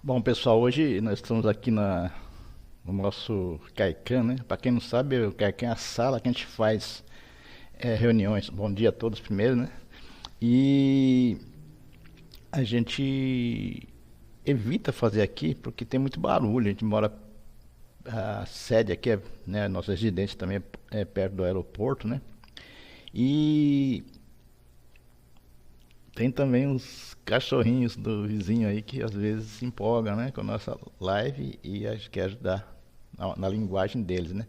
Bom, pessoal, hoje nós estamos aqui no nosso Kaikan, né? Para quem não sabe, o Kaikan é a sala que a gente faz reuniões. Bom dia a todos primeiro, né? E a gente evita fazer aqui porque tem muito barulho. A gente mora, a sede aqui, né? Nossa residência também é perto do aeroporto, né? E tem também os cachorrinhos do vizinho aí que às vezes se empolgam, né, com a nossa live e acho que ajudar na linguagem deles, né?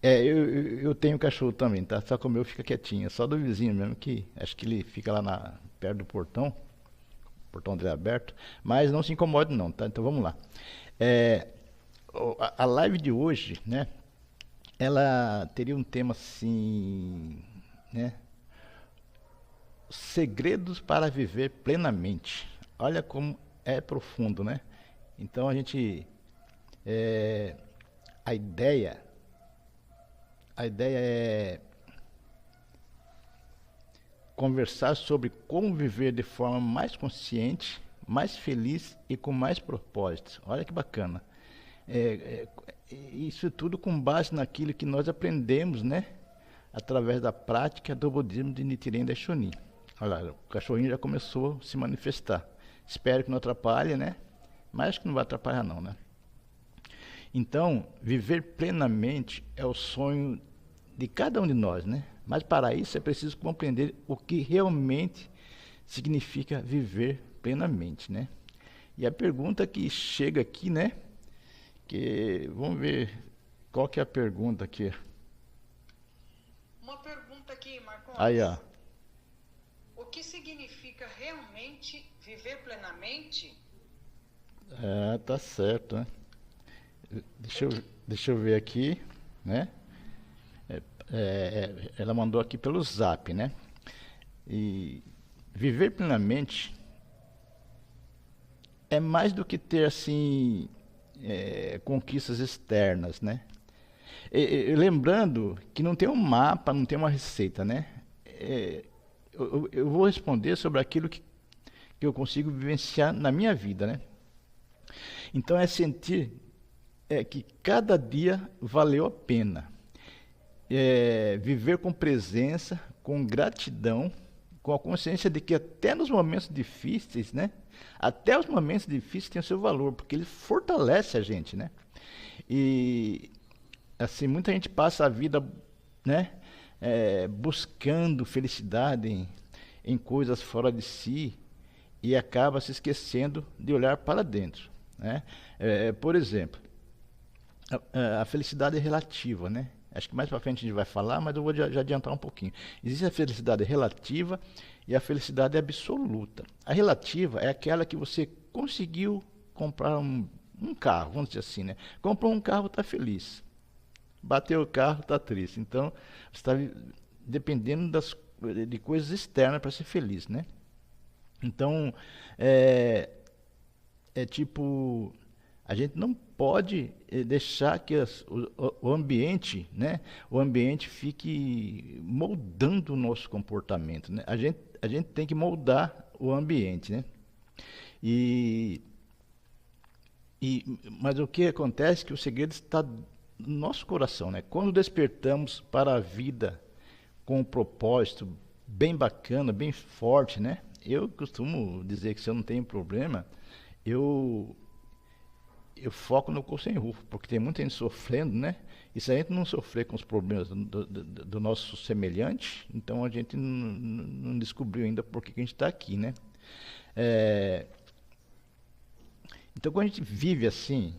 Eu tenho cachorro também, tá? Só que o meu fica quietinho, é só do vizinho mesmo que acho que ele fica lá perto do portão, o portão dele é aberto, mas não se incomode não, tá? Então vamos lá. É, a live de hoje, né? Ela teria um tema assim, né? Segredos para viver plenamente. Olha como é profundo, né? Então é, a ideia, a ideia é conversar sobre como viver de forma mais consciente, mais feliz e com mais propósitos. Olha que bacana. É, isso tudo com base naquilo que nós aprendemos, né? Através da prática do budismo de Nichiren Daishonin. Olha lá, o cachorrinho já começou a se manifestar. Espero que não atrapalhe, né? Mas acho que não vai atrapalhar não, né? Então, viver plenamente é o sonho de cada um de nós, né? Mas para isso é preciso compreender o que realmente significa viver plenamente, né? E a pergunta que chega aqui, né? Que vamos ver qual que é a pergunta aqui. Uma pergunta aqui, Aí, ó. Marcones. O que significa realmente viver plenamente? Tá certo, né? O que... Deixa eu ver aqui, né? Ela mandou aqui pelo Zap, né? E viver plenamente é mais do que ter assim conquistas externas, né? Lembrando que não tem um mapa, não tem uma receita, né? Eu vou responder sobre aquilo que eu consigo vivenciar na minha vida, né? Então é sentir que cada dia valeu a pena. Viver com presença, com gratidão, com a consciência de que até nos momentos difíceis, né? Até os momentos difíceis têm o seu valor, porque ele fortalece a gente, né? E assim, muita gente passa a vida, né? Buscando felicidade em coisas fora de si e acaba se esquecendo de olhar para dentro, né? Por exemplo, a felicidade é relativa, né? Acho que mais para frente a gente vai falar, mas eu vou já adiantar um pouquinho. Existe a felicidade relativa e a felicidade absoluta. A relativa é aquela que você conseguiu comprar um carro, vamos dizer assim, né? Comprou um carro, está feliz. Bateu o carro, está triste. Então, você está dependendo de coisas externas para ser feliz, né? Então, é, é tipo, a gente não pode deixar que o ambiente, né, o ambiente fique moldando o nosso comportamento, né? A gente tem que moldar o ambiente, né? E, mas o que acontece é que o segredo está no nosso coração, né? Quando despertamos para a vida com um propósito bem bacana, bem forte, né? Eu costumo dizer que se eu não tenho problema, eu eu foco no curso sem rufo, porque tem muita gente sofrendo, né? E se a gente não sofrer com os problemas do nosso semelhante, então a gente não descobriu ainda por que a gente está aqui, né? É, então quando a gente vive assim,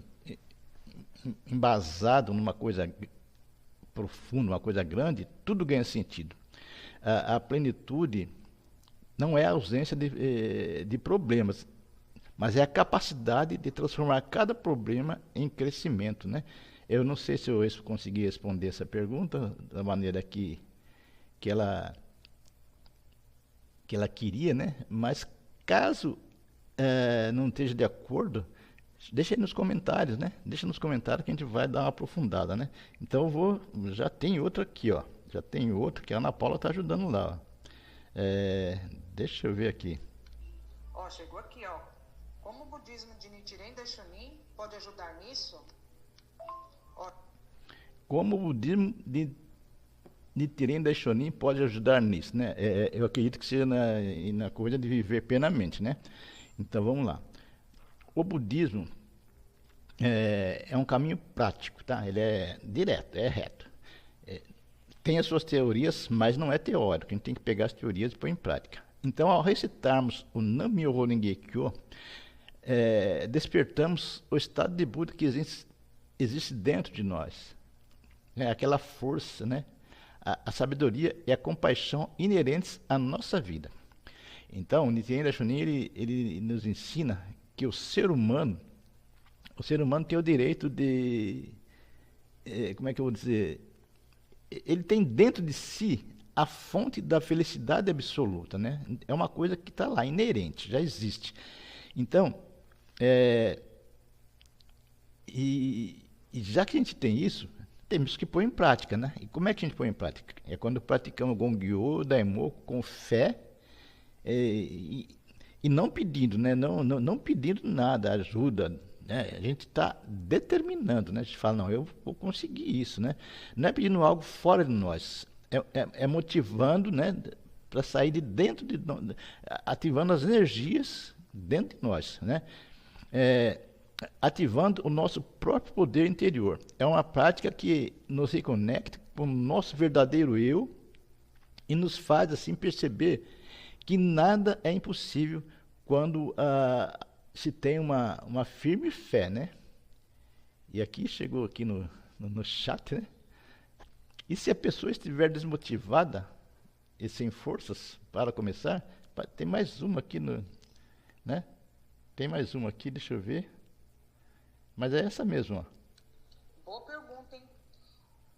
embasado numa coisa profunda, uma coisa grande, tudo ganha sentido. A plenitude não é a ausência de problemas, mas é a capacidade de transformar cada problema em crescimento, né? Eu não sei se eu consegui responder essa pergunta da maneira que ela que ela queria, né? Mas caso não esteja de acordo, deixa aí nos comentários, né? Deixa nos comentários que a gente vai dar uma aprofundada, né? Então já tem outra aqui, ó. Já tem outra que a Ana Paula está ajudando lá. Deixa eu ver aqui. Ó, chegou aqui, ó. Como budismo de Nichiren Daishonin pode ajudar nisso? Ó, Como o budismo de Nichiren Daishonin pode ajudar nisso, né? Eu acredito que seja na coisa de viver plenamente, né? Então vamos lá. O budismo é um caminho prático, tá? Ele é direto, é reto. Tem as suas teorias, mas não é teórico. A gente tem que pegar as teorias e pôr em prática. Então, ao recitarmos o Nam-myoho Renge-kyo, despertamos o estado de Buda que existe dentro de nós. Aquela força, né? A sabedoria e a compaixão inerentes à nossa vida. Então, o Nichiren Daishonin ele nos ensina que o ser humano tem o direito de, como é que eu vou dizer, ele tem dentro de si a fonte da felicidade absoluta, né? É uma coisa que está lá, inerente, já existe. Então, e já que a gente tem isso, temos que pôr em prática, né? E como é que a gente põe em prática? É quando praticamos Gongyo, Daimoku com fé e não pedindo, né? Não pedindo nada, ajuda, né? A gente está determinando, né? A gente fala, não, eu vou conseguir isso, né? Não é pedindo algo fora de nós, é motivando, né? Para sair de dentro de nós, ativando as energias dentro de nós, né? Ativando o nosso próprio poder interior. É uma prática que nos reconecta com o nosso verdadeiro eu e nos faz assim perceber que nada é impossível quando se tem uma firme fé, né? E aqui chegou aqui no chat, né? E se a pessoa estiver desmotivada e sem forças para começar, tem mais uma aqui né? Tem mais uma aqui, deixa eu ver. Mas é essa mesmo, ó. boa pergunta, hein?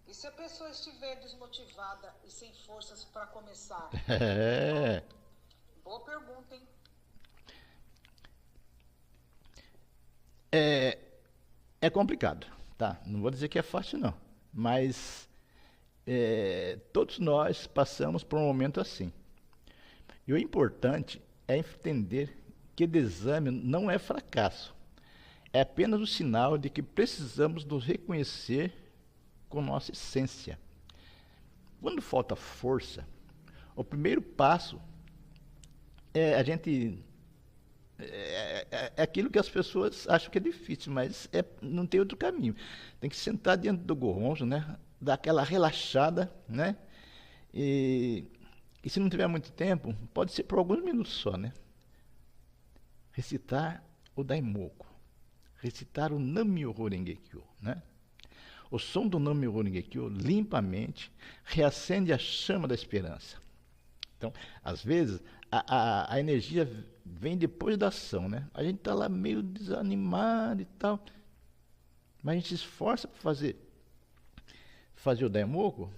E se a pessoa estiver desmotivada e sem forças para começar? Boa pergunta, hein? É complicado, tá? Não vou dizer que é fácil, não. Mas todos nós passamos por um momento assim. E o importante é entender que desame não é fracasso. É apenas o sinal de que precisamos nos reconhecer com nossa essência. Quando falta força, o primeiro passo é a gente... É aquilo que as pessoas acham que é difícil, mas não tem outro caminho. Tem que sentar dentro do goronzo, né? Dar aquela relaxada, né? E se não tiver muito tempo, pode ser por alguns minutos só, né? Recitar o Daimoku. Recitar o Nam-myoho Renge-kyo, né? O som do Nam-myoho Renge-kyo limpa a mente, reacende a chama da esperança. Então, às vezes, a energia vem depois da ação, né? A gente está lá meio desanimado e tal, mas a gente se esforça para fazer o Daimoku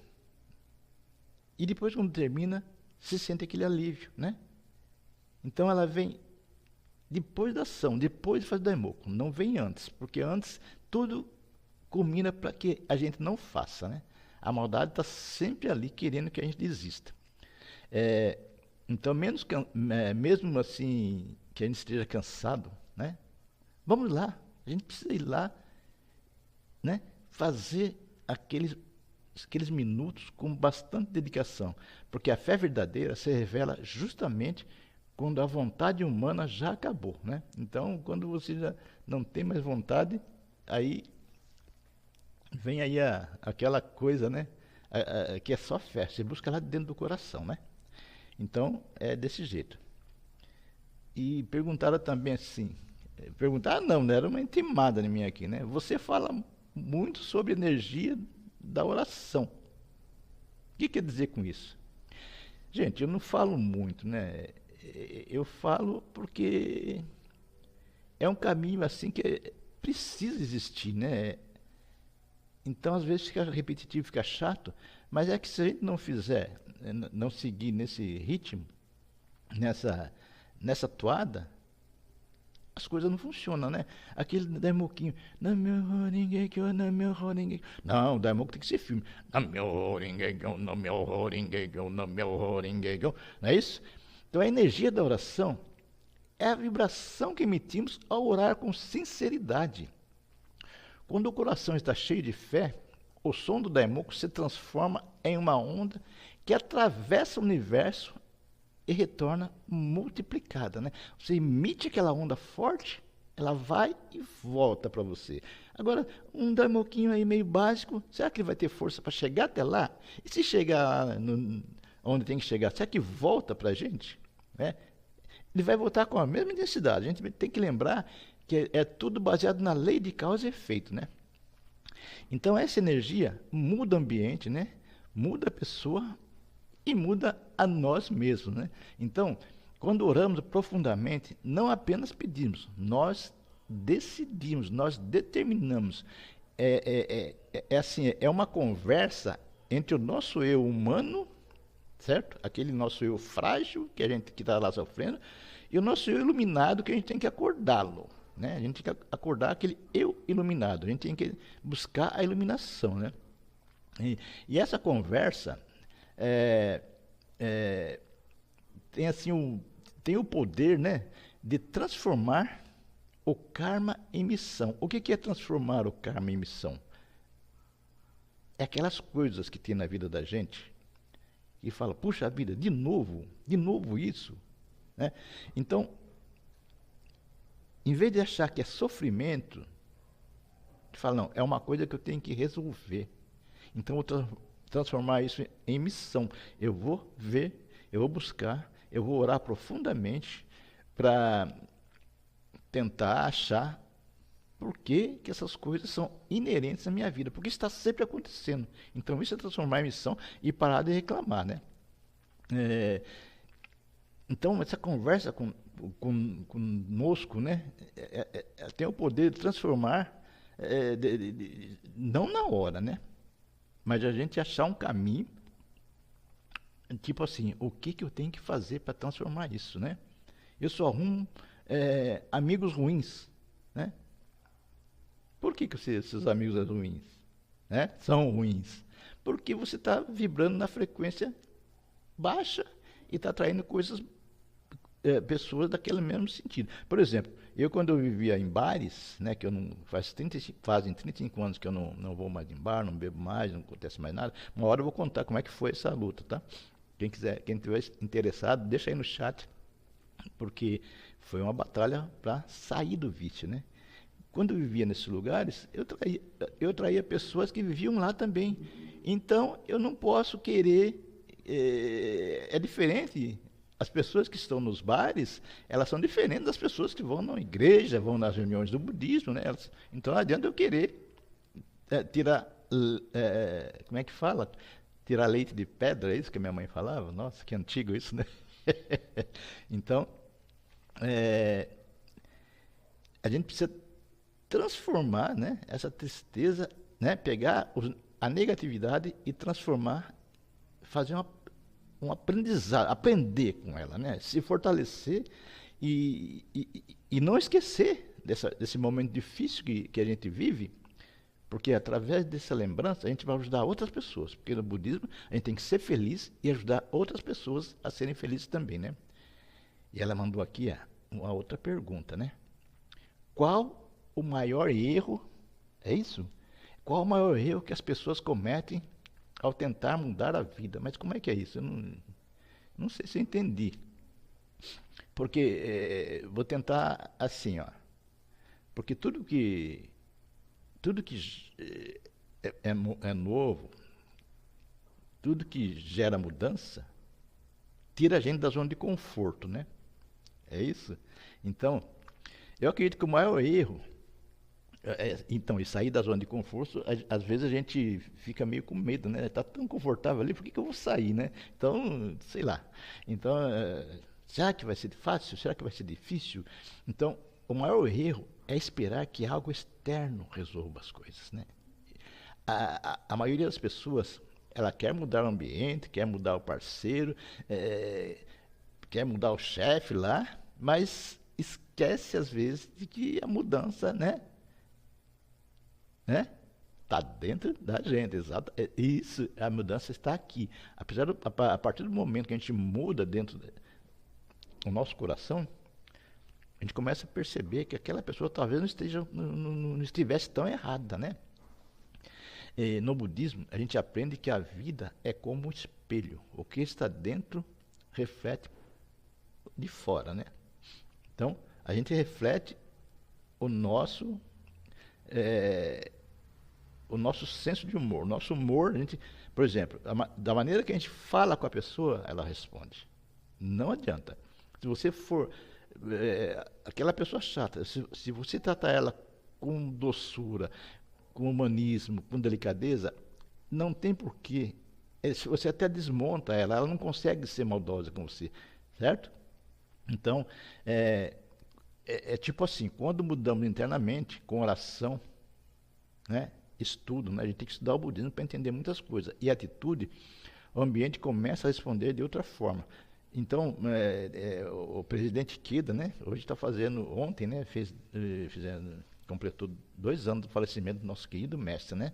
e depois, quando termina, se sente aquele alívio, né? Então, ela vem depois da ação, depois de fazer o Daimoku, não vem antes, porque antes tudo culmina para que a gente não faça, né? A maldade está sempre ali querendo que a gente desista. Então, mesmo assim que a gente esteja cansado, né? Vamos lá, a gente precisa ir lá, né? Fazer aqueles minutos com bastante dedicação, porque a fé verdadeira se revela justamente quando a vontade humana já acabou, né? Então, quando você já não tem mais vontade, aí vem aí aquela coisa, né? Que é só fé, você busca lá dentro do coração, né? Então, é desse jeito. E perguntaram também assim, perguntaram não, né? Era uma intimada em mim aqui, né? Você fala muito sobre energia da oração. O que quer dizer com isso? Gente, eu não falo muito, né? Eu falo porque é um caminho assim que precisa existir, né? Então, às vezes fica repetitivo, fica chato, mas é que se a gente não fizer, não seguir nesse ritmo, nessa toada, as coisas não funcionam, né? Aquele Daimoquinho, não, o Daimoku tem que ser firme. Não é isso? Então, a energia da oração é a vibração que emitimos ao orar com sinceridade. Quando o coração está cheio de fé, o som do Daimoku se transforma em uma onda que atravessa o universo e retorna multiplicada, né? Você emite aquela onda forte, ela vai e volta para você. Agora, um Daimoquinho aí meio básico, será que ele vai ter força para chegar até lá? E se chegar onde tem que chegar, será que volta para a gente? Né? Ele vai voltar com a mesma intensidade. A gente tem que lembrar que é tudo baseado na lei de causa e efeito, né? Então essa energia muda o ambiente, né? Muda a pessoa e muda a nós mesmos, né? Então, quando oramos profundamente, não apenas pedimos, nós decidimos, nós determinamos. Assim, é uma conversa entre o nosso eu humano, certo? Aquele nosso eu frágil que a gente que está lá sofrendo, e o nosso eu iluminado que a gente tem que acordá-lo, né? A gente tem que acordar aquele eu iluminado, a gente tem que buscar a iluminação, né? E essa conversa tem assim tem o poder, né, de transformar o karma em missão. O que é transformar o karma em missão? É aquelas coisas que tem na vida da gente e fala, puxa vida, de novo isso, né? Então, em vez de achar que é sofrimento, tu fala, não, é uma coisa que eu tenho que resolver. Então, eu vou transformar isso em missão. Eu vou ver, eu vou buscar, eu vou orar profundamente para tentar achar por que essas coisas são inerentes à minha vida, porque está sempre acontecendo. Então, isso é transformar em missão e parar de reclamar, né? Então, essa conversa conosco, né, tem o poder de transformar, não na hora, né, mas a gente achar um caminho, tipo assim, o que eu tenho que fazer para transformar isso, né? Eu só arrumo amigos ruins, né? Por que seus amigos são ruins? Né? São ruins. Porque você está vibrando na frequência baixa e está atraindo pessoas daquele mesmo sentido. Por exemplo, eu quando eu vivia em bares, né, que eu não fazem 35 anos que eu não vou mais em bar, não bebo mais, não acontece mais nada. Uma hora eu vou contar como é que foi essa luta, tá? Quem estiver interessado, deixa aí no chat, porque foi uma batalha para sair do vício, né? Quando eu vivia nesses lugares, eu traía pessoas que viviam lá também. Então, eu não posso querer... É diferente. As pessoas que estão nos bares, elas são diferentes das pessoas que vão na igreja, vão nas reuniões do budismo, né? Então, não adianta eu querer tirar... como é que fala? Tirar leite de pedra, é isso que a minha mãe falava? Nossa, que antigo isso, né? Então, a gente precisa transformar, né, essa tristeza, né, pegar a negatividade e transformar, fazer um aprendizado, aprender com ela, né, se fortalecer e não esquecer desse momento difícil que a gente vive, porque através dessa lembrança a gente vai ajudar outras pessoas, porque no budismo a gente tem que ser feliz e ajudar outras pessoas a serem felizes também, né? E ela mandou aqui uma outra pergunta, né? Qual o maior erro, é isso? Qual o maior erro que as pessoas cometem ao tentar mudar a vida? Mas como é que é isso? Eu não sei se eu entendi. Porque, vou tentar assim, ó. Porque tudo que é novo, tudo que gera mudança, tira a gente da zona de conforto, né? É isso? Então, eu acredito que o maior erro... Então, e sair da zona de conforto, às vezes a gente fica meio com medo, né? Está tão confortável ali, por que eu vou sair, né? Então, sei lá. Então, será que vai ser fácil? Será que vai ser difícil? Então, o maior erro é esperar que algo externo resolva as coisas, né? A maioria das pessoas, ela quer mudar o ambiente, quer mudar o parceiro, quer mudar o chefe lá, mas esquece às vezes de que a mudança, né? Está dentro da gente, exato. Isso, a mudança está aqui. A partir do momento que a gente muda dentro do nosso coração, a gente começa a perceber que aquela pessoa talvez não estivesse tão errada, né? E no budismo, a gente aprende que a vida é como um espelho. O que está dentro reflete de fora, né? Então, a gente reflete o nosso é, o nosso senso de humor. O nosso humor, a gente, por exemplo, da maneira que a gente fala com a pessoa, ela responde. Não adianta. Se você for aquela pessoa chata, se você tratar ela com doçura, com humanismo, com delicadeza, não tem porquê. Se você até desmonta ela não consegue ser maldosa com você, certo? Então, tipo assim, quando mudamos internamente, com oração, né, estudo, né, a gente tem que estudar o budismo para entender muitas coisas. E atitude, o ambiente começa a responder de outra forma. Então, o presidente Kida, né, hoje está fazendo, ontem, né, completou 2 anos do falecimento do nosso querido mestre, né?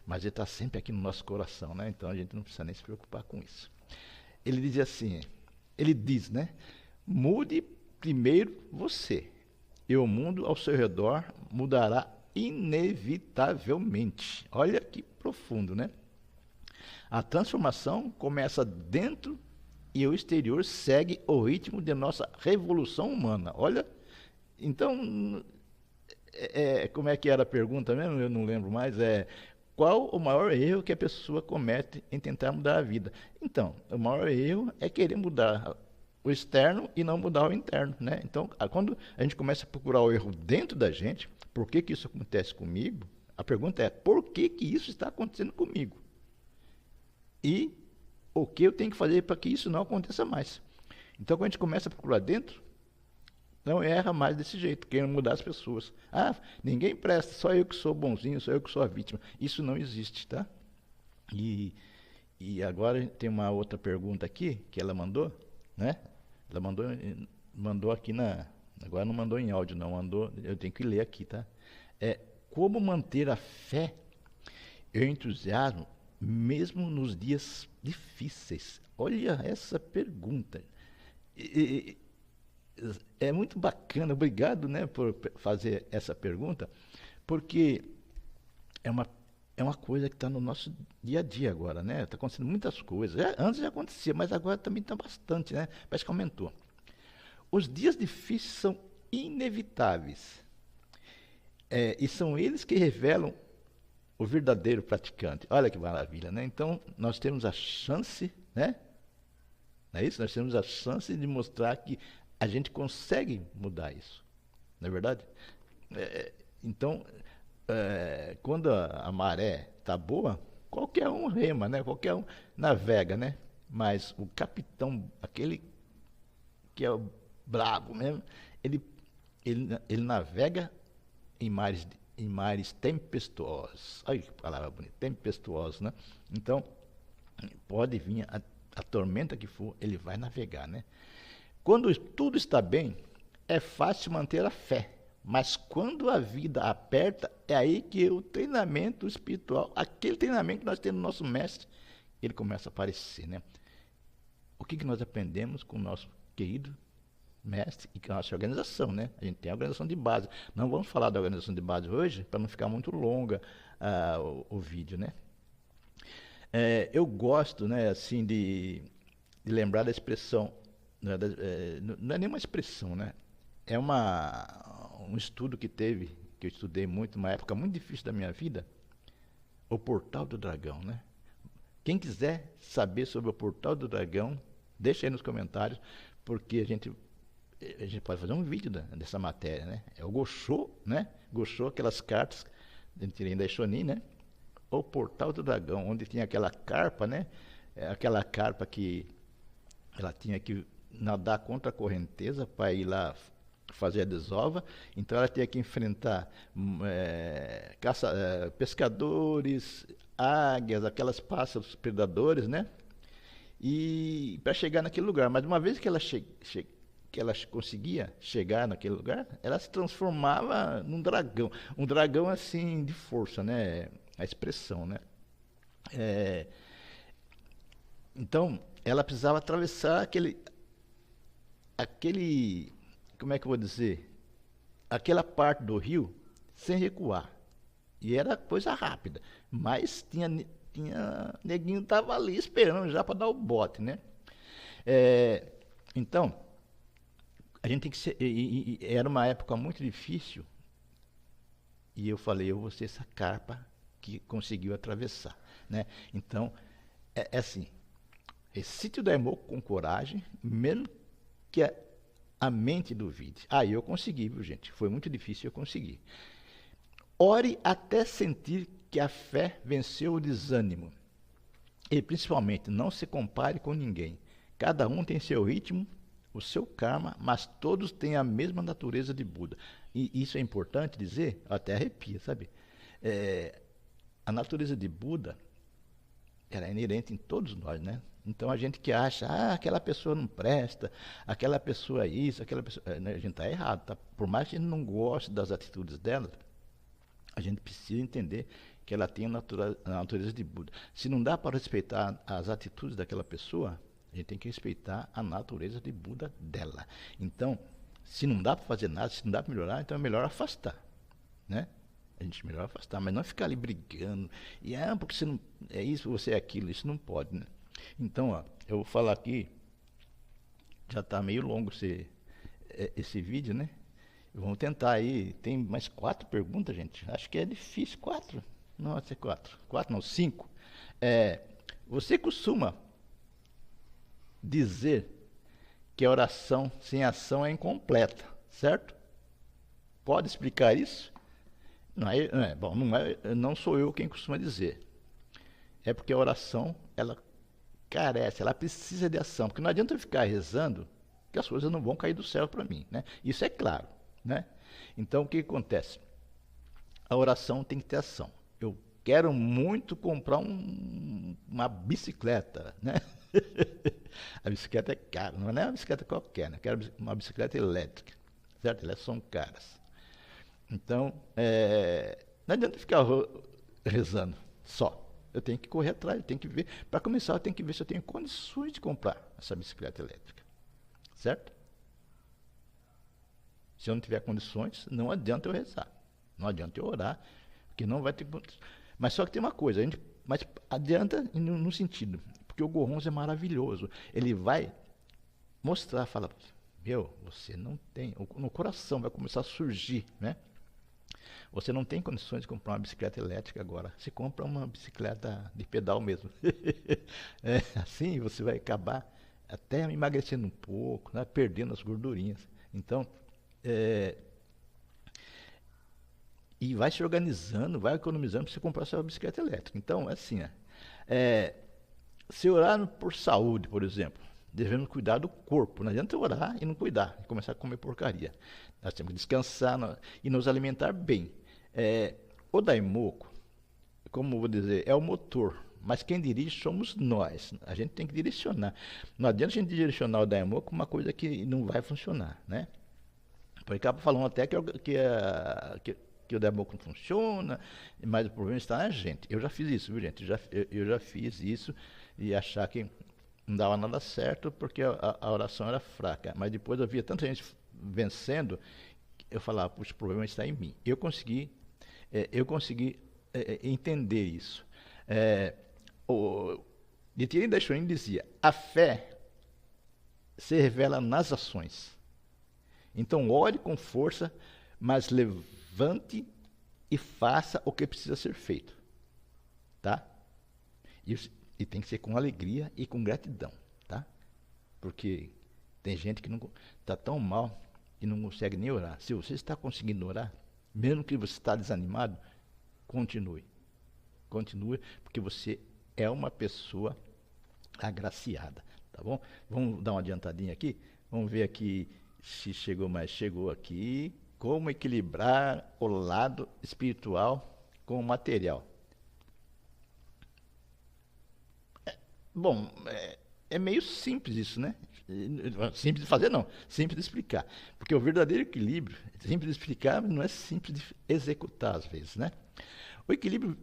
Mas ele está sempre aqui no nosso coração, né? Então a gente não precisa nem se preocupar com isso. Ele diz assim, ele diz, né? Mude primeiro você, e o mundo ao seu redor mudará inevitavelmente. Olha que profundo, né? A transformação começa dentro e o exterior segue o ritmo de nossa revolução humana. Olha, então, como é que era a pergunta mesmo? Eu não lembro mais. Qual o maior erro que a pessoa comete em tentar mudar a vida? Então, o maior erro é querer mudar o externo e não mudar o interno, né? Então, quando a gente começa a procurar o erro dentro da gente, por que isso acontece comigo? A pergunta é, por que isso está acontecendo comigo? E o que eu tenho que fazer para que isso não aconteça mais? Então, quando a gente começa a procurar dentro, não erra mais desse jeito, querendo mudar as pessoas. Ah, ninguém presta, só eu que sou bonzinho, só eu que sou a vítima. Isso não existe, tá? E agora tem uma outra pergunta aqui que ela mandou, né? Ela mandou aqui agora não mandou em áudio, não, mandou, eu tenho que ler aqui, tá? Como manter a fé e o entusiasmo mesmo nos dias difíceis? Olha essa pergunta. É muito bacana, obrigado, né, por fazer essa pergunta, porque é uma coisa que está no nosso dia a dia agora, né? Está acontecendo muitas coisas. Antes já acontecia, mas agora também está bastante, né? Parece que aumentou. Os dias difíceis são inevitáveis. E são eles que revelam o verdadeiro praticante. Olha que maravilha, né? Então, nós temos a chance, né? Não é isso? Nós temos a chance de mostrar que a gente consegue mudar isso. Não é verdade? Então, quando a maré está boa, qualquer um rema, né? Qualquer um navega, né? Mas o capitão, aquele que é o brabo mesmo, ele navega em mares tempestuosos. Olha que palavra bonita, tempestuosos, né? Então, pode vir a tormenta que for, ele vai navegar, né? Quando tudo está bem, é fácil manter a fé. Mas quando a vida aperta, é aí que o treinamento espiritual, aquele treinamento que nós temos no nosso mestre, ele começa a aparecer, né? O que nós aprendemos com o nosso querido mestre e com a nossa organização, né? A gente tem a organização de base. Não vamos falar da organização de base hoje, para não ficar muito longa o vídeo, né? Eu gosto, né, assim, de lembrar da expressão, né, não é nenhuma expressão, né? É um estudo que eu estudei muito, uma época muito difícil da minha vida, o Portal do Dragão, né? Quem quiser saber sobre o Portal do Dragão, deixa aí nos comentários, porque a gente pode fazer um vídeo dessa matéria, né? É o Gosho, né? Gosho, aquelas cartas, a gente tirei da Shonin, né? O Portal do Dragão, onde tinha aquela carpa, né? Aquela carpa que ela tinha que nadar contra a correnteza para ir lá fazer a desova, então ela tinha que enfrentar pescadores, águias, aquelas pássaros predadores, né? E para chegar naquele lugar, mas uma vez que ela conseguia chegar naquele lugar, ela se transformava num dragão, um dragão assim de força, né? A expressão, né? Então ela precisava atravessar aquele como é que eu vou dizer, aquela parte do rio sem recuar. E era coisa rápida. Mas neguinho estava ali esperando já para dar o bote, né? É, então, a gente tem que ser. Era uma época muito difícil. E eu falei, eu vou ser essa carpa que conseguiu atravessar, né? Então, é assim. Excite o Daimoku com coragem, mesmo que a mente duvide. Aí eu consegui, viu, gente? Foi muito difícil, eu consegui. Ore até sentir que a fé venceu o desânimo. E principalmente, não se compare com ninguém. Cada um tem seu ritmo, o seu karma, mas todos têm a mesma natureza de Buda. E isso é importante dizer, até arrepia, sabe? A natureza de Buda, ela é inerente em todos nós, né? Então a gente que acha, aquela pessoa não presta, aquela pessoa é isso, aquela pessoa. A gente está errado, tá? Por mais que a gente não goste das atitudes dela, a gente precisa entender que ela tem a natureza de Buda. Se não dá para respeitar as atitudes daquela pessoa, a gente tem que respeitar a natureza de Buda dela. Então, se não dá para fazer nada, se não dá para melhorar, então é melhor afastar, né? A gente melhor afastar, mas não ficar ali brigando. E porque você não é isso, você é aquilo, isso não pode, né? Então, ó, eu vou falar aqui, já está meio longo esse vídeo, né? Vamos tentar aí, tem mais 4 perguntas, gente. Acho que é difícil, 4? Não, vai ser 4. 4 não, 5. Você costuma dizer que a oração sem ação é incompleta, certo? Pode explicar isso? Não sou eu quem costuma dizer. É porque a oração, ela carece, ela precisa de ação. Porque não adianta eu ficar rezando que as coisas não vão cair do céu para mim, né? Isso é claro, né? Então, o que acontece? A oração tem que ter ação. Eu quero muito comprar uma bicicleta, né? A bicicleta é cara, não é uma bicicleta qualquer, né? Eu quero uma bicicleta elétrica, certo? Elas são caras. Então, não adianta ficar rezando só. Eu tenho que correr atrás, eu tenho que ver. Para começar, eu tenho que ver se eu tenho condições de comprar essa bicicleta elétrica. Certo? Se eu não tiver condições, não adianta eu rezar. Não adianta eu orar, porque não vai ter condições. Mas só que tem uma coisa, mas adianta no sentido, porque o Gohonzon é maravilhoso. Ele vai mostrar, fala, você não tem, no coração vai começar a surgir, né? Você não tem condições de comprar uma bicicleta elétrica agora. Você compra uma bicicleta de pedal mesmo. Assim você vai acabar até emagrecendo um pouco, né? Perdendo as gordurinhas. Então, e vai se organizando, vai economizando para você comprar sua bicicleta elétrica. Então, assim, se orar por saúde, por exemplo, devemos cuidar do corpo. Não adianta orar e não cuidar, e começar a comer porcaria. Nós temos que descansar e nos alimentar bem. O Daimoku, como vou dizer, é o motor, mas quem dirige somos nós. A gente tem que direcionar. Não adianta a gente direcionar o Daimoku uma coisa que não vai funcionar, né? Porque acaba falando até que o Daimoku não funciona, mas o problema está na gente. Eu já fiz isso, viu, gente? Eu já fiz isso e achar que não dava nada certo porque a oração era fraca. Mas depois eu via tanta gente vencendo, eu falava, puxa, o problema está em mim. Eu consegui entender isso. O Nichiren Daishonin dizia, a fé se revela nas ações. Então ore com força, mas levante e faça o que precisa ser feito. Tá? E tem que ser com alegria e com gratidão. Tá? Porque tem gente que não está tão mal e não consegue nem orar. Se você está conseguindo orar, mesmo que você está desanimado, continue. Continue, porque você é uma pessoa agraciada, tá bom? Vamos dar uma adiantadinha aqui? Vamos ver aqui se chegou mais. Chegou aqui. Como equilibrar o lado espiritual com o material. Bom, é meio simples isso, né? Simples de fazer, não. Simples de explicar. Porque o verdadeiro equilíbrio, é simples de explicar, mas não é simples de executar, às vezes, né? O equilíbrio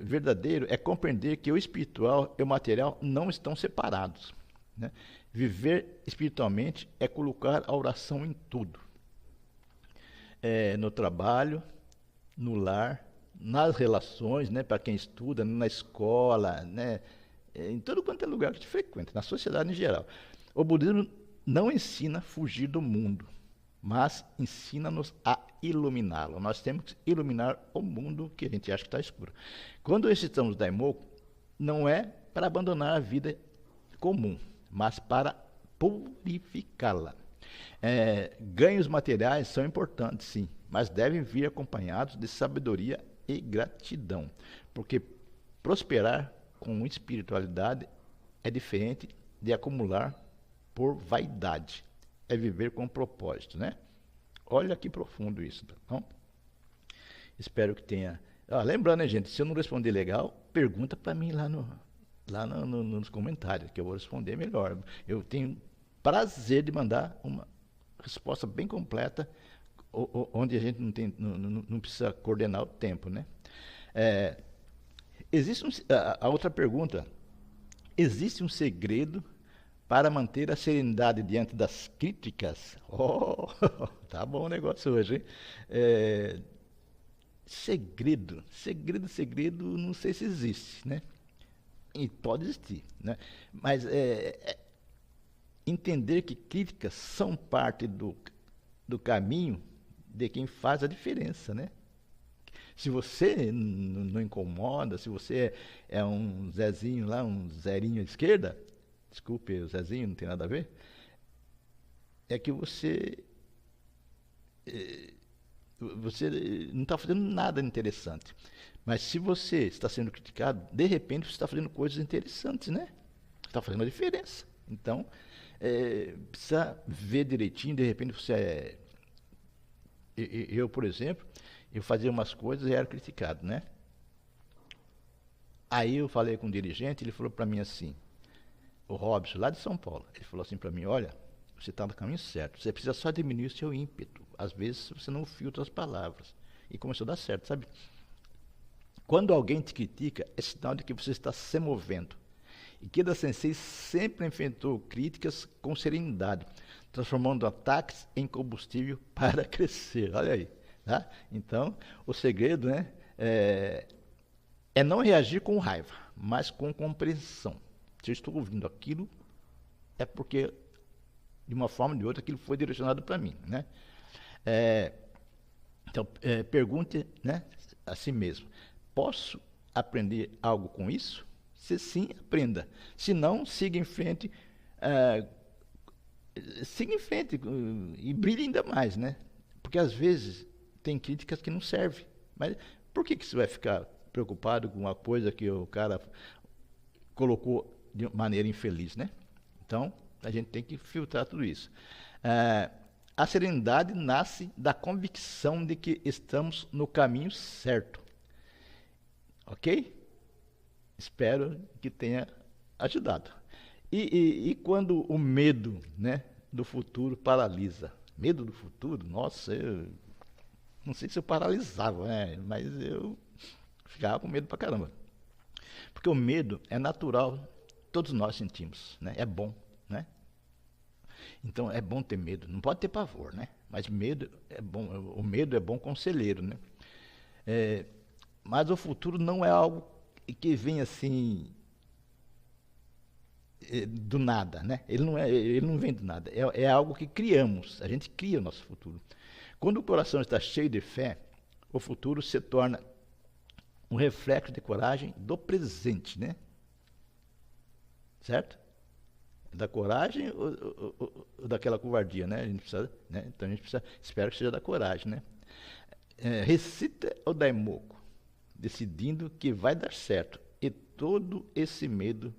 verdadeiro é compreender que o espiritual e o material não estão separados, né? Viver espiritualmente é colocar a oração em tudo. No trabalho, no lar, nas relações, né, para quem estuda, na escola, né, em todo quanto é lugar que a gente frequenta, na sociedade em geral. O budismo não ensina a fugir do mundo, mas ensina-nos a iluminá-lo. Nós temos que iluminar o mundo que a gente acha que está escuro. Quando recitamos Daimoku, não é para abandonar a vida comum, mas para purificá-la. Ganhos materiais são importantes, sim, mas devem vir acompanhados de sabedoria e gratidão, porque prosperar com espiritualidade é diferente de acumular por vaidade, é viver com propósito, né? Olha que profundo isso, tá bom? Espero que tenha... lembrando, né, gente, se eu não responder legal, pergunta para mim lá nos comentários, que eu vou responder melhor. Eu tenho prazer de mandar uma resposta bem completa, onde a gente não precisa coordenar o tempo, né? A outra pergunta: existe um segredo para manter a serenidade diante das críticas? Tá bom o negócio hoje, hein? Segredo, não sei se existe, né? E pode existir, né? Mas entender que críticas são parte do caminho de quem faz a diferença, né? Se você não incomoda, se você é um Zezinho lá, um zerinho à esquerda, desculpe, o Zezinho não tem nada a ver, é que você não está fazendo nada interessante. Mas se você está sendo criticado, de repente você está fazendo coisas interessantes, né? Está fazendo a diferença. Então, precisa ver direitinho, de repente você eu, por exemplo, eu fazia umas coisas e era criticado, né? Aí eu falei com um dirigente, ele falou para mim assim, o Robson, lá de São Paulo, ele falou assim para mim: olha, você está no caminho certo, você precisa só diminuir o seu ímpeto, às vezes você não filtra as palavras. E começou a dar certo, sabe? Quando alguém te critica, é sinal de que você está se movendo. Ikeda Sensei sempre enfrentou críticas com serenidade, transformando ataques em combustível para crescer. Olha aí, tá? Então, o segredo, né, é não reagir com raiva, mas com compreensão. Se eu estou ouvindo aquilo, é porque, de uma forma ou de outra, aquilo foi direcionado para mim, né? Então, pergunte, né, a si mesmo: posso aprender algo com isso? Se sim, aprenda. Se não, siga em frente. Siga em frente e brilhe ainda mais, né? Porque às vezes tem críticas que não servem. Mas por que você vai ficar preocupado com uma coisa que o cara colocou de maneira infeliz, né? Então, a gente tem que filtrar tudo isso. A serenidade nasce da convicção de que estamos no caminho certo. Ok? Espero que tenha ajudado. E quando o medo, né, do futuro paralisa? Medo do futuro? Nossa, eu não sei se eu paralisava, né, mas eu ficava com medo pra caramba. Porque o medo é natural, todos nós sentimos, né? É bom, né? Então é bom ter medo, não pode ter pavor, né? Mas medo é bom, o medo é bom conselheiro, né? Mas o futuro não é algo que vem assim do nada, né? Ele não vem do nada, é algo que criamos, a gente cria o nosso futuro. Quando o coração está cheio de fé, o futuro se torna um reflexo de coragem do presente, né? Certo? Da coragem ou daquela covardia, né? A gente precisa, né? Então a gente precisa, espero que seja da coragem, né? Recita o Daimoku, decidindo que vai dar certo, e todo esse medo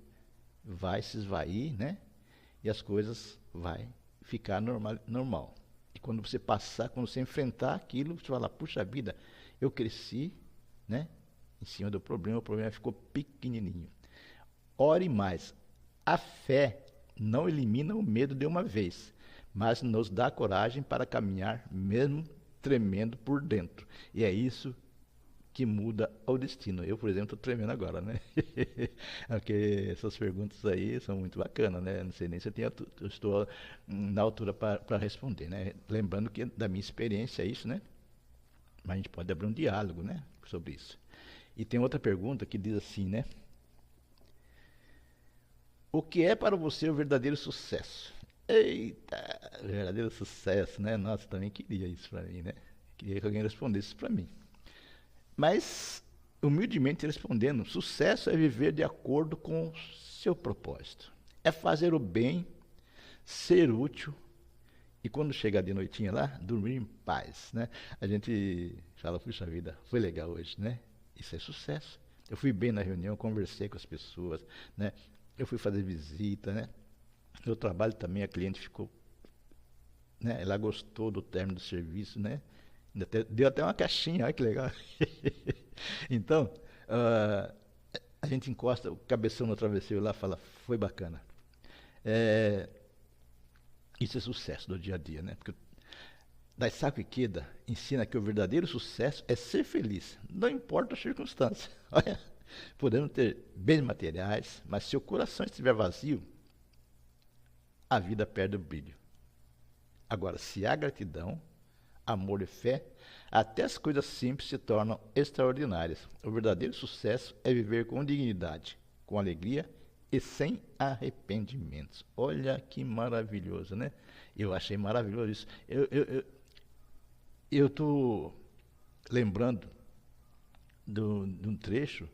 vai se esvair, né? E as coisas vai ficar normal. E quando você passar, quando você enfrentar aquilo, você vai falar: puxa vida, eu cresci, né, em cima do problema, o problema ficou pequenininho. Ore mais. A fé não elimina o medo de uma vez, mas nos dá coragem para caminhar mesmo tremendo por dentro. E é isso que muda o destino. Eu, por exemplo, estou tremendo agora, né? Porque essas perguntas aí são muito bacanas, né? Não sei nem se eu estou na altura para responder, né? Lembrando que da minha experiência é isso, né? Mas a gente pode abrir um diálogo, né? Sobre isso. E tem outra pergunta que diz assim, né? O que é para você o verdadeiro sucesso? Eita, verdadeiro sucesso, né? Nossa, também queria isso para mim, né? Queria que alguém respondesse isso para mim. Mas, humildemente respondendo, sucesso é viver de acordo com o seu propósito. É fazer o bem, ser útil e quando chegar de noitinha lá, dormir em paz, né? A gente fala, puxa vida, foi legal hoje, né? Isso é sucesso. Eu fui bem na reunião, conversei com as pessoas, né? Eu fui fazer visita, né? No trabalho também a cliente ficou, né? Ela gostou do término do serviço, né? Deu até uma caixinha, olha que legal. Então, uh, a gente encosta o cabeção no travesseiro lá e fala, foi bacana. É, isso é sucesso do dia a dia, né? Porque Daisaku Ikeda ensina que o verdadeiro sucesso é ser feliz, não importa as circunstâncias. Olha, podemos ter bens materiais, mas se o coração estiver vazio, a vida perde o brilho. Agora, se há gratidão, amor e fé, até as coisas simples se tornam extraordinárias. O verdadeiro sucesso é viver com dignidade, com alegria e sem arrependimentos. Olha que maravilhoso, né? Eu achei maravilhoso isso. Eu estou lembrando de um trecho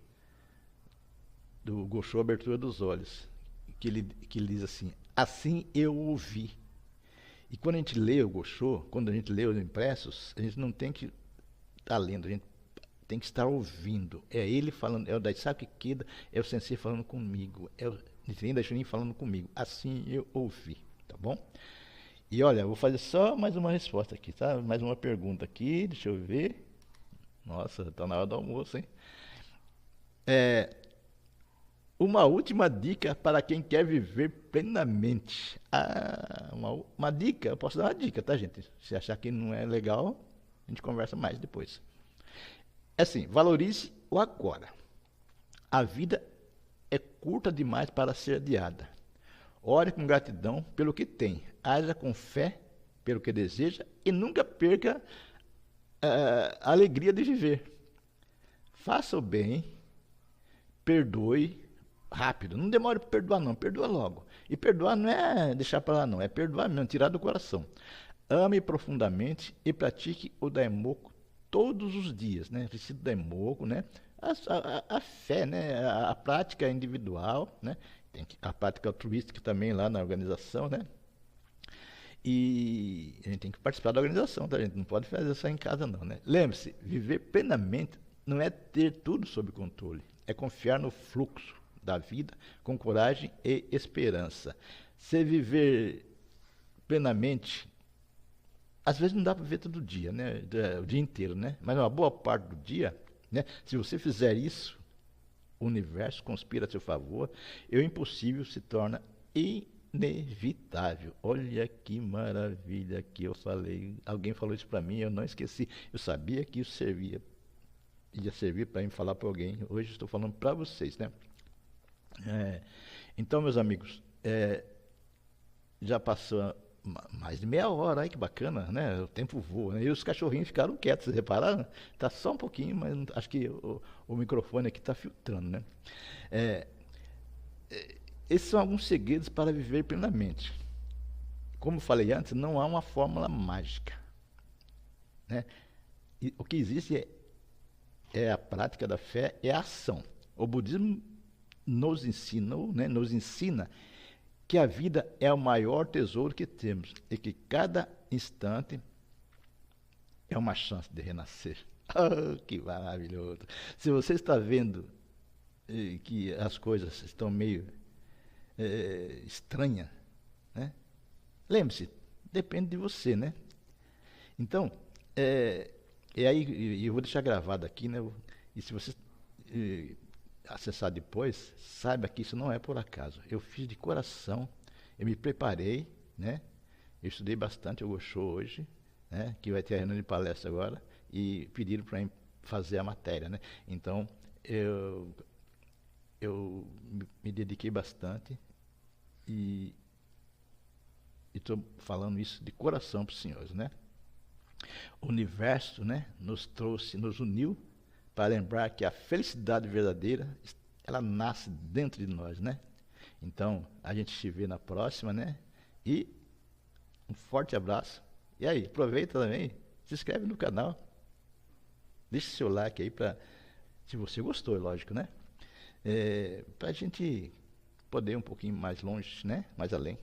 do Gosho Abertura dos Olhos, que ele diz assim, assim eu ouvi. E quando a gente lê o Gosho, quando a gente lê os impressos, a gente não tem que estar lendo, a gente tem que estar ouvindo. É ele falando, é o Daisaku Ikeda, é o Sensei falando comigo, é o Nichiren Daishonin falando comigo. Assim eu ouvi, tá bom? E olha, eu vou fazer só mais uma resposta aqui, tá? Mais uma pergunta aqui, deixa eu ver. Nossa, tá na hora do almoço, hein? Uma última dica para quem quer viver plenamente. Uma dica, eu posso dar uma dica, tá, gente? Se achar que não é legal, a gente conversa mais depois. É assim, valorize o agora. A vida é curta demais para ser adiada. Ore com gratidão pelo que tem. Haja com fé pelo que deseja e nunca perca a alegria de viver. Faça o bem, perdoe rápido. Não demore para perdoar, não. Perdoa logo. E perdoar não é deixar para lá, não. É perdoar mesmo, tirar do coração. Ame profundamente e pratique o Daimoku todos os dias, né? Recite o Daimoku, né? A fé, né? A prática individual, né? Tem a prática altruística também lá na organização, né? E a gente tem que participar da organização, tá? A gente não pode fazer isso em casa, não, né? Lembre-se, viver plenamente não é ter tudo sob controle, é confiar no fluxo da vida com coragem e esperança. Se viver plenamente, às vezes não dá para ver todo dia, né? O dia inteiro, né? Mas uma boa parte do dia, né? Se você fizer isso, o universo conspira a seu favor e o impossível se torna inevitável. Olha que maravilha que eu falei. Alguém falou isso para mim, eu não esqueci. Eu sabia que isso ia servir para mim falar para alguém. Hoje estou falando para vocês, né? Então, meus amigos, já passou mais de meia hora, ai que bacana, né? O tempo voa, né? E os cachorrinhos ficaram quietos, vocês repararam? Tá só um pouquinho, mas acho que o microfone aqui está filtrando, né? Esses são alguns segredos para viver plenamente. Como eu falei antes, não há uma fórmula mágica, né? E o que existe é a prática da fé, é a ação. O budismo nos ensina que a vida é o maior tesouro que temos e que cada instante é uma chance de renascer. Oh, que maravilhoso! Se você está vendo que as coisas estão meio estranhas, né? Lembre-se, depende de você, né? Então, e aí eu vou deixar gravado aqui, né? E se você acessar depois, saiba que isso não é por acaso. Eu fiz de coração, eu me preparei, né? Eu estudei bastante o Gosho hoje, né? Que vai ter a reunião de palestra agora, e pediram para fazer a matéria, né? Então, eu me dediquei bastante e estou falando isso de coração para os senhores, né? O universo, né, nos uniu para lembrar que a felicidade verdadeira, ela nasce dentro de nós, né? Então, a gente se vê na próxima, né? E um forte abraço. E aí, aproveita também, se inscreve no canal, deixa seu like aí para, se você gostou, é lógico, né? Para a gente poder ir um pouquinho mais longe, né? Mais além.